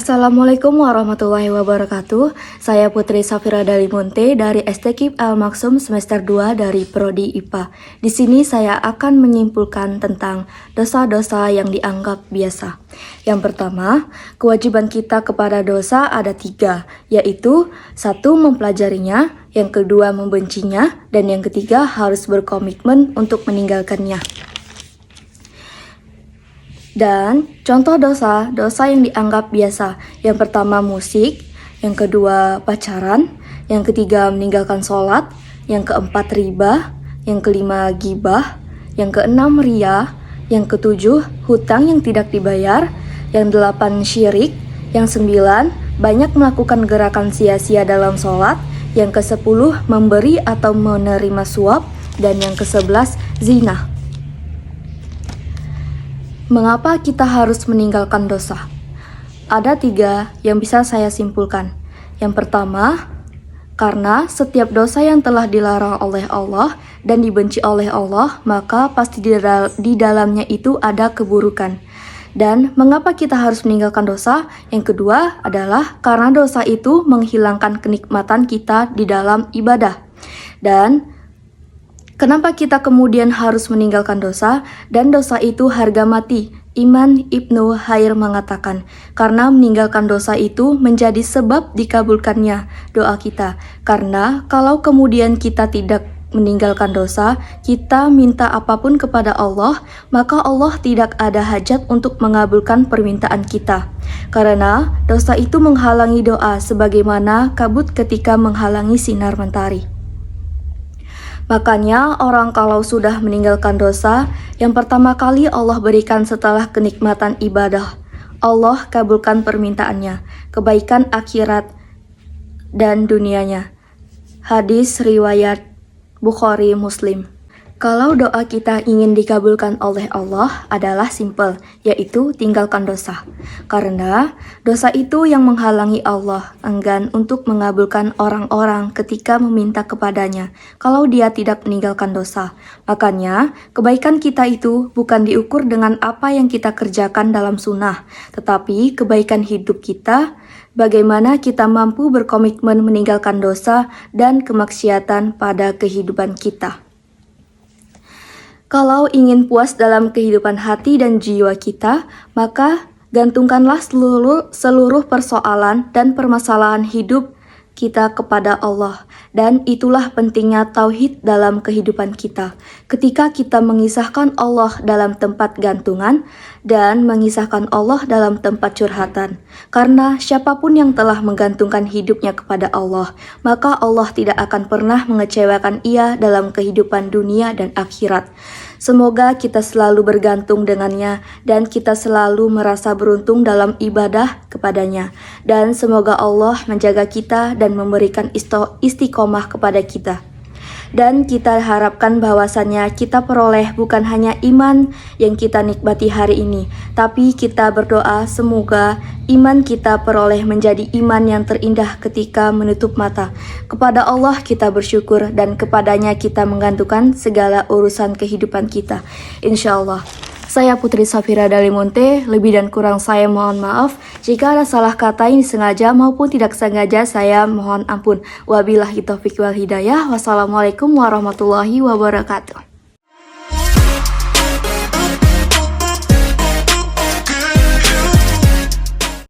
Assalamualaikum warahmatullahi wabarakatuh. Saya Putri Safira Dalimunte dari STKIP Al-Maksum semester 2 dari Prodi IPA. Di sini saya akan menyimpulkan tentang dosa-dosa yang dianggap biasa. Yang pertama, kewajiban kita kepada dosa ada 3, yaitu 1. Mempelajarinya, yang kedua membencinya, dan yang ketiga harus berkomitmen untuk meninggalkannya. Dan contoh dosa yang dianggap biasa. Yang pertama musik, yang kedua pacaran, yang ketiga meninggalkan sholat, yang keempat riba, yang kelima gibah, yang keenam riya, yang ketujuh hutang yang tidak dibayar, yang 8 syirik, yang 9 banyak melakukan gerakan sia-sia dalam sholat, yang ke-10 memberi atau menerima suap, dan yang ke-11 zina. Mengapa kita harus meninggalkan dosa? Ada 3 yang bisa saya simpulkan. Yang pertama, karena setiap dosa yang telah dilarang oleh Allah dan dibenci oleh Allah, maka pasti di dalamnya itu ada keburukan. Dan mengapa kita harus meninggalkan dosa? Yang kedua adalah karena dosa itu menghilangkan kenikmatan kita di dalam ibadah. Dan kenapa kita kemudian harus meninggalkan dosa? Dan dosa itu harga mati. Iman Ibnu Hair mengatakan, karena meninggalkan dosa itu menjadi sebab dikabulkannya doa kita. Karena kalau kemudian kita tidak meninggalkan dosa, kita minta apapun kepada Allah, maka Allah tidak ada hajat untuk mengabulkan permintaan kita. Karena dosa itu menghalangi doa sebagaimana kabut ketika menghalangi sinar mentari. Makanya orang kalau sudah meninggalkan dosa, yang pertama kali Allah berikan setelah kenikmatan ibadah, Allah kabulkan permintaannya, kebaikan akhirat dan dunianya. Hadis riwayat Bukhari Muslim. Kalau doa kita ingin dikabulkan oleh Allah adalah simple, yaitu tinggalkan dosa. Karena dosa itu yang menghalangi Allah enggan untuk mengabulkan orang-orang ketika meminta kepadanya kalau dia tidak meninggalkan dosa. Makanya kebaikan kita itu bukan diukur dengan apa yang kita kerjakan dalam sunnah, tetapi kebaikan hidup kita, bagaimana kita mampu berkomitmen meninggalkan dosa dan kemaksiatan pada kehidupan kita. Kalau ingin puas dalam kehidupan hati dan jiwa kita, maka gantungkanlah seluruh persoalan dan permasalahan hidup kita kepada Allah. Dan itulah pentingnya tauhid dalam kehidupan kita. Ketika kita mengisahkan Allah dalam tempat gantungan dan mengisahkan Allah dalam tempat curhatan. Karena siapapun yang telah menggantungkan hidupnya kepada Allah, maka Allah tidak akan pernah mengecewakan ia dalam kehidupan dunia dan akhirat. Semoga kita selalu bergantung dengannya dan kita selalu merasa beruntung dalam ibadah kepadanya. Dan semoga Allah menjaga kita dan memberikan istiqomah kepada kita. Dan kita harapkan bahwasannya kita peroleh bukan hanya iman yang kita nikmati hari ini, tapi kita berdoa semoga iman kita peroleh menjadi iman yang terindah ketika menutup mata. Kepada Allah kita bersyukur dan kepadanya kita menggantungkan segala urusan kehidupan kita. Insya Allah. Saya Putri Safira Dalimunte, lebih dan kurang saya mohon maaf. Jika ada salah kata yang disengaja maupun tidak sengaja, saya mohon ampun. Wabillahi taufiq wal hidayah. Wassalamualaikum warahmatullahi wabarakatuh.